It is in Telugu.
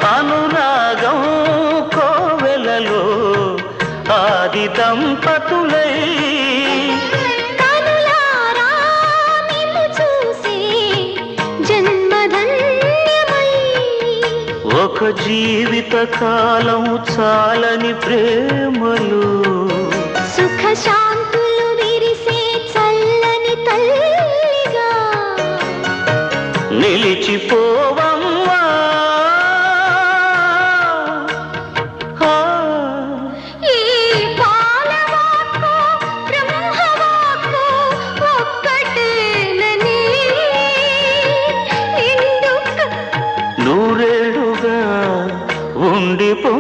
అనురాగం కోవెలలో ఆది దంపతులై కనులారా నిన్ను చూసి జన్మధన్యమై ఒక జీవిత కాలం చాలని ప్రేమలు సుఖ శాంతులు విరిసే చల్లని తల్లిగా నిలిచిపోవమ్మా. ఈ పాలవాక్కు బ్రహ్మవాక్కు ఒక్కటేనని నూరేళ్లుగా ఉండిపో